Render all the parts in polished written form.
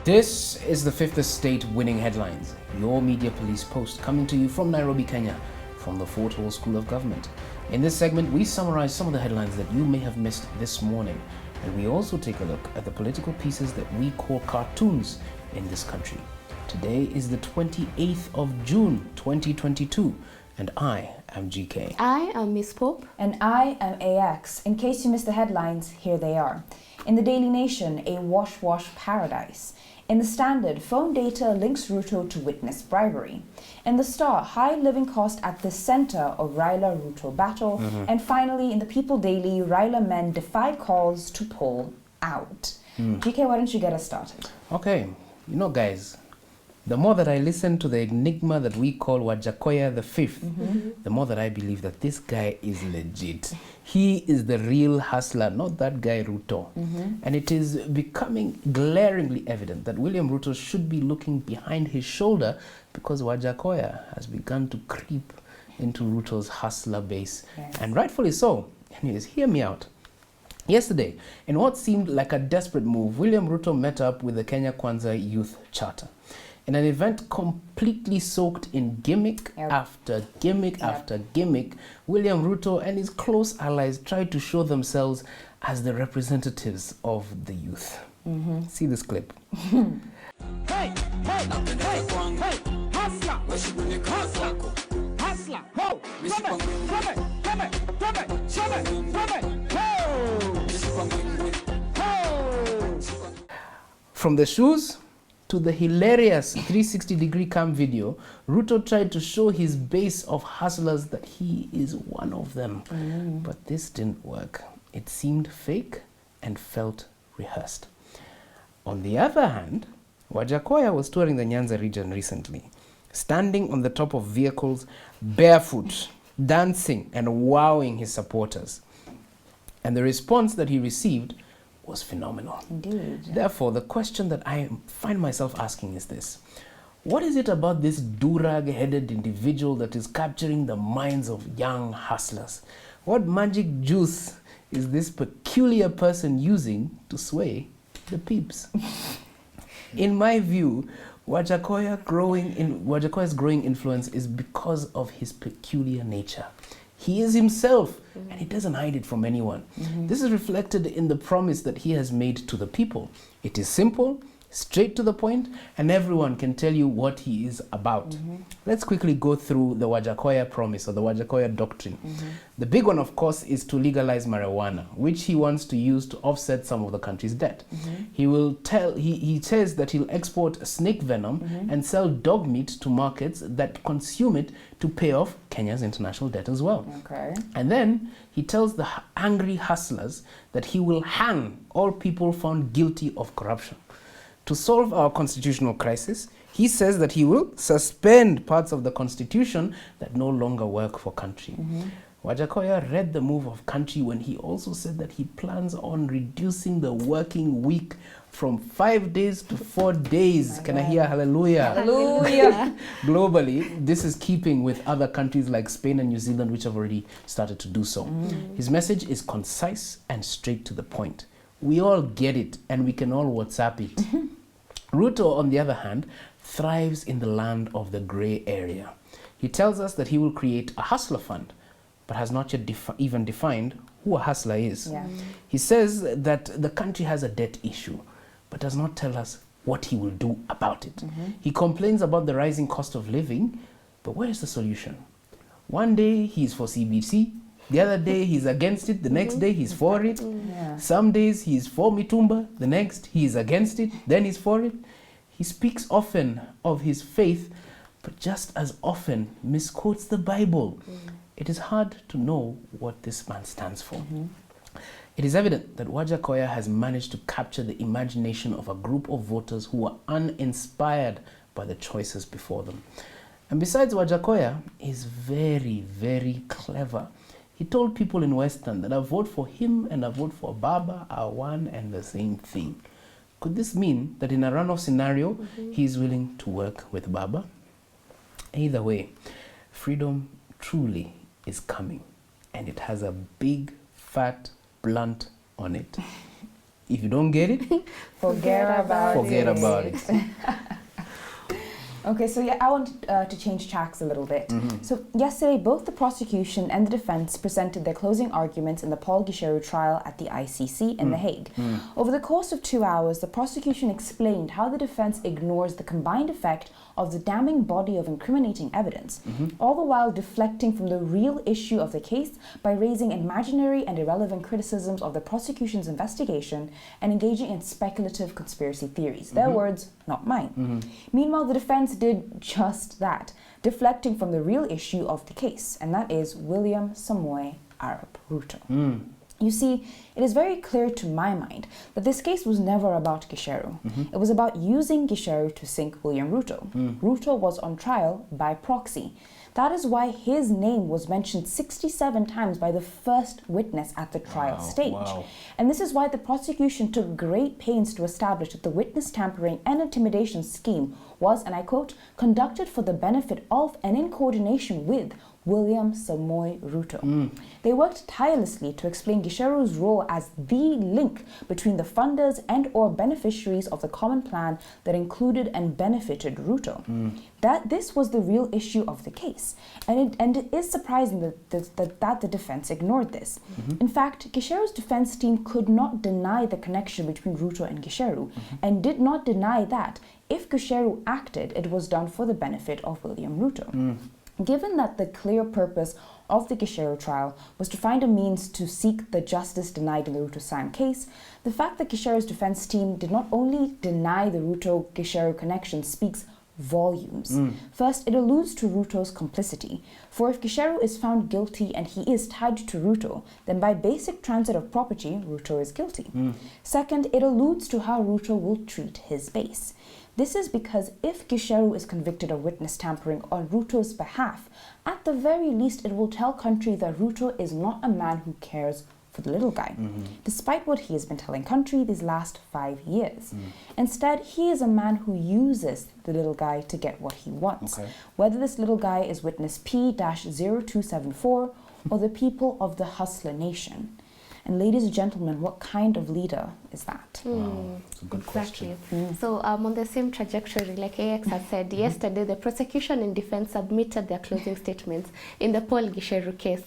This is the Fifth Estate Winning Headlines, your media police post coming to you from Nairobi, Kenya, from the Fort Hall School of Government. In this segment, we summarize some of the headlines that you may have missed this morning, and we also take a look at the political pieces that we call cartoons in this country. Today is the 28th of June, 2022, and I am GK. I am Miss Pope. And I am AX. In case you missed the headlines, here they are. In the Daily Nation, a wash paradise. In the Standard, phone data links Ruto to witness bribery. In the Star, high living cost at the center of Raila-Ruto battle. And finally, in the People Daily, Raila men defy calls to pull out. GK, why don't you get us started? Okay, you know, guys, the more that I listen to the enigma that we call WAJACKOYAH the Fifth, the more that I believe that this guy is legit. He is the real hustler, not that guy Ruto. And it is becoming glaringly evident that William Ruto should be looking behind his shoulder because WAJACKOYAH has begun to creep into Ruto's hustler base. Yes. And rightfully so. Anyways, hear me out. Yesterday, in what seemed like a desperate move, William Ruto met up with the Kenya Kwanza Youth Charter. In an event completely soaked in gimmick after gimmick after gimmick, William Ruto and his close allies tried to show themselves as the representatives of the youth. See this clip. Hey, hey, hey, hey, hustler, hustler, ho, From the shoes to the hilarious 360-degree cam video, Ruto tried to show his base of hustlers that he is one of them. But this didn't work. It seemed fake and felt rehearsed. On the other hand, WAJACKOYAH was touring the Nyanza region recently, standing on the top of vehicles, barefoot, dancing and wowing his supporters. And the response that he received was phenomenal. Indeed. Therefore, the question that I find myself asking is this: what is it about this durag-headed individual that is capturing the minds of young hustlers? What magic juice is this peculiar person using to sway the peeps? In my view, WAJACKOYAH's growing influence is because of his peculiar nature. He is himself, and he doesn't hide it from anyone. This is reflected in the promise that he has made to the people. It is simple, straight to the point, and everyone can tell you what he is about. Let's quickly go through the WAJACKOYAH promise or the WAJACKOYAH doctrine. The big one, of course, is to legalize marijuana, which he wants to use to offset some of the country's debt. He says that he'll export snake venom and sell dog meat to markets that consume it to pay off Kenya's international debt as well. Okay. And then he tells the angry hustlers that he will hang all people found guilty of corruption. To solve our constitutional crisis, he says that he will suspend parts of the constitution that no longer work for country. WAJACKOYAH read the move of country when he also said that he plans on reducing the working week from 5 days to 4 days. Can I hear hallelujah? Hallelujah. Globally, this is keeping with other countries like Spain and New Zealand, which have already started to do so. His message is concise and straight to the point. We all get it, and we can all WhatsApp it. Ruto, on the other hand, thrives in the land of the gray area. He tells us that he will create a hustler fund, but has not yet even defined who a hustler is. Yeah. He says that the country has a debt issue, but does not tell us what he will do about it. He complains about the rising cost of living, but where is the solution? One day he's for CBC, the other day he's against it, the next day he's for it. Yeah. Some days he's for Mitumba, the next he's against it, then he's for it. He speaks often of his faith, but just as often misquotes the Bible. It is hard to know what this man stands for. It is evident that WAJACKOYAH has managed to capture the imagination of a group of voters who are uninspired by the choices before them. And besides, WAJACKOYAH is very, very clever. He told people in Western that a vote for him and a vote for Baba are one and the same thing. Could this mean that in a runoff scenario, he is willing to work with Baba? Either way, freedom truly is coming, and it has a big, fat blunt on it. If you don't get it, Forget about it. Okay, so yeah, I want to change tracks a little bit. So yesterday, both the prosecution and the defense presented their closing arguments in the Paul Gicheru trial at the ICC in The Hague. Over the course of 2 hours, the prosecution explained how the defense ignores the combined effect of the damning body of incriminating evidence, all the while deflecting from the real issue of the case by raising imaginary and irrelevant criticisms of the prosecution's investigation and engaging in speculative conspiracy theories. Their words, not mine. Meanwhile, the defense did just that, deflecting from the real issue of the case, and that is William Samoei Arap Ruto. You see, it is very clear to my mind that this case was never about Gicheru. It was about using Gicheru to sink William Ruto. Ruto was on trial by proxy. That is why his name was mentioned 67 times by the first witness at the trial stage. And this is why the prosecution took great pains to establish that the witness tampering and intimidation scheme was, and I quote, conducted for the benefit of and in coordination with William Samoei Ruto. They worked tirelessly to explain Gicheru's role as the link between the funders and or beneficiaries of the common plan that included and benefited Ruto. That this was the real issue of the case. And it is surprising that the defense ignored this. In fact, Gicheru's defense team could not deny the connection between Ruto and Gicheru, and did not deny that if Gicheru acted, it was done for the benefit of William Ruto. Given that the clear purpose of the Gicheru trial was to find a means to seek the justice denied in the Ruto-Sam case, the fact that Gicheru's defense team did not only deny the Ruto-Gicheru connection speaks volumes. First, it alludes to Ruto's complicity. For if Gicheru is found guilty and he is tied to Ruto, then by basic transit of property, Ruto is guilty. Second, it alludes to how Ruto will treat his base. This is because if Gicheru is convicted of witness tampering on Ruto's behalf, at the very least it will tell country that Ruto is not a man who cares for the little guy, despite what he has been telling country these last 5 years. Instead, he is a man who uses the little guy to get what he wants, whether this little guy is witness P-0274 or the people of the Hustler Nation. And ladies and gentlemen, what kind of leader is that? It's a good question. So on the same trajectory, like AX had said, yesterday the prosecution and defense submitted their closing statements in the Paul Gicheru case.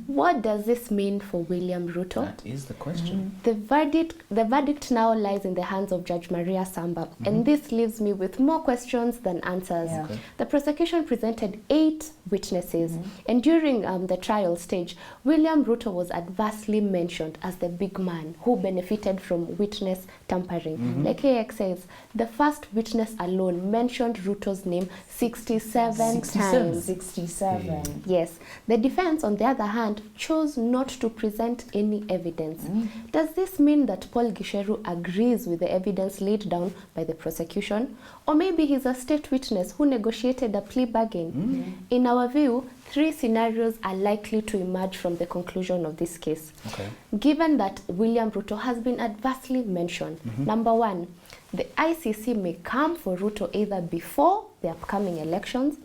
What does this mean for William Ruto? That is the question. The verdict now lies in the hands of Judge Maria Samba, and this leaves me with more questions than answers. The prosecution presented 8 witnesses, and during the trial stage, William Ruto was adversely mentioned as the big man who benefited from witness tampering. Like AX says, the first witness alone mentioned Ruto's name 67 times. 67. Yes. The defense, on the other hand, chose not to present any evidence. Does this mean that Paul Gicheru agrees with the evidence laid down by the prosecution? Or maybe he's a state witness who negotiated a plea bargain? In our view, 3 scenarios are likely to emerge from the conclusion of this case. Given that William Ruto has been adversely mentioned, number 1, the ICC may come for Ruto either before the upcoming elections,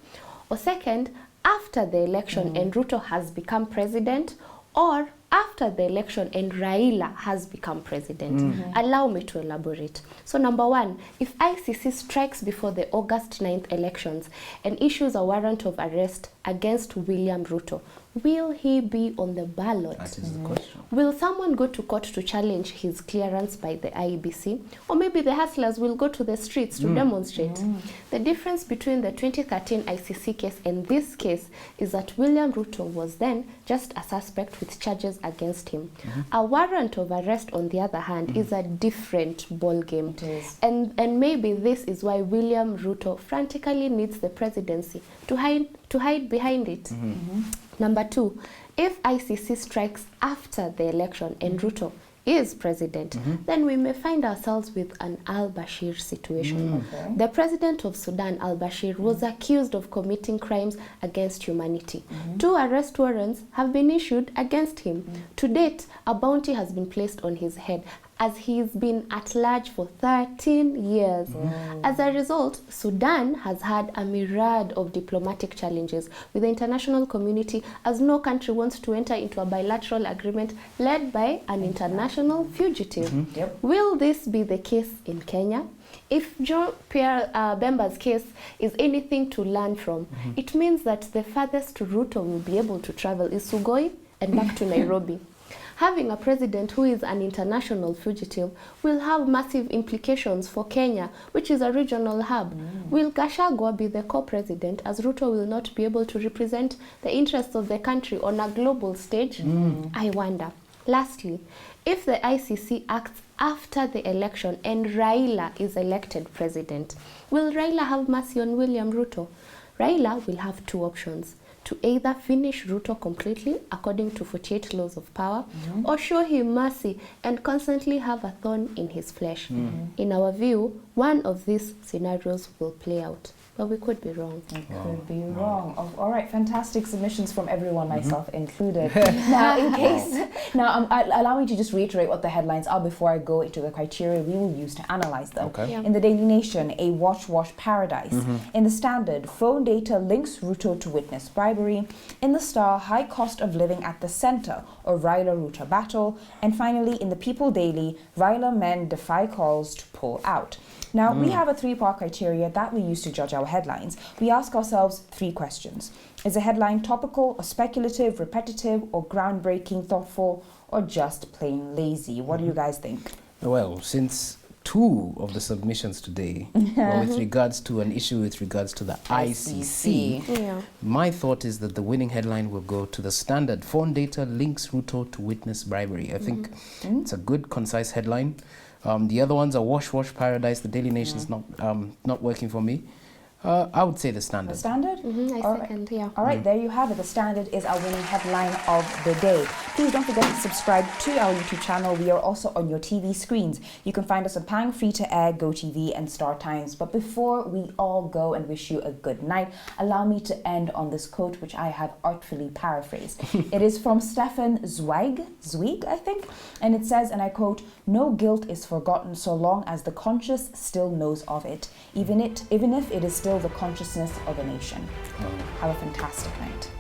or second, after the election and Ruto has become president, or after the election and Raila has become president. Allow me to elaborate. So number 1, if ICC strikes before the August 9th elections and issues a warrant of arrest against William Ruto, will he be on the ballot? That is the question. Will someone go to court to challenge his clearance by the IEBC? Or maybe the hustlers will go to the streets to demonstrate. The difference between the 2013 ICC case and this case is that William Ruto was then just a suspect with charges against him. A warrant of arrest, on the other hand, is a different ballgame. And maybe this is why William Ruto frantically needs the presidency to hide behind it. Number 2, if ICC strikes after the election and Ruto is president, then we may find ourselves with an al-Bashir situation. The president of Sudan, al-Bashir, was accused of committing crimes against humanity. 2 arrest warrants have been issued against him. To date, a bounty has been placed on his head. as he's been at large for 13 years. As a result, Sudan has had a myriad of diplomatic challenges with the international community, as no country wants to enter into a bilateral agreement led by an international fugitive. Yep. Will this be the case in Kenya? If John Pierre Bemba's case is anything to learn from, it means that the farthest Ruto will be able to travel is Sugoi and back to Nairobi. Having a president who is an international fugitive will have massive implications for Kenya, which is a regional hub. Will Gachagua be the co-president, as Ruto will not be able to represent the interests of the country on a global stage? I wonder. Lastly, if the ICC acts after the election and Raila is elected president, will Raila have mercy on William Ruto? Raila will have two options: to either finish Ruto completely according to 48 laws of power, or show him mercy and constantly have a thorn in his flesh. In our view, one of these scenarios will play out, but we could be wrong. We could be wrong. Oh, all right, fantastic submissions from everyone, myself included. Now, in case, allow me to just reiterate what the headlines are before I go into the criteria we will use to analyze them. Okay. Yeah. In the Daily Nation, a wash paradise. In the Standard, phone data links Ruto to witness bribery. In the Star, high cost of living at the center of Raila-Ruto battle. And finally, in the People Daily, Raila men defy calls to pull out. Now, we have a three-part criteria that we use to judge our headlines. We ask ourselves three questions. Is a headline topical or speculative, repetitive, or groundbreaking, thoughtful, or just plain lazy? What do you guys think? Well, since two of the submissions today were with regards to an issue with regards to the ICC, Yeah. my thought is that the winning headline will go to the Standard. Phone data links Ruto to witness bribery. I think it's a good, concise headline. The other ones are wash paradise. The Daily Nation's not working for me. I would say the Standard. The Standard? I second, yeah. All right, there you have it. The Standard is our winning headline of the day. Please don't forget to subscribe to our YouTube channel. We are also on your TV screens. You can find us on Pang, Free to Air, GoTV, and Star Times. But before we all go and wish you a good night, allow me to end on this quote, which I have artfully paraphrased. It is from Stefan Zweig, I think, and it says, and I quote, "No guilt is forgotten so long as the conscious still knows of it, even if it is still the consciousness of a nation." Have a fantastic night.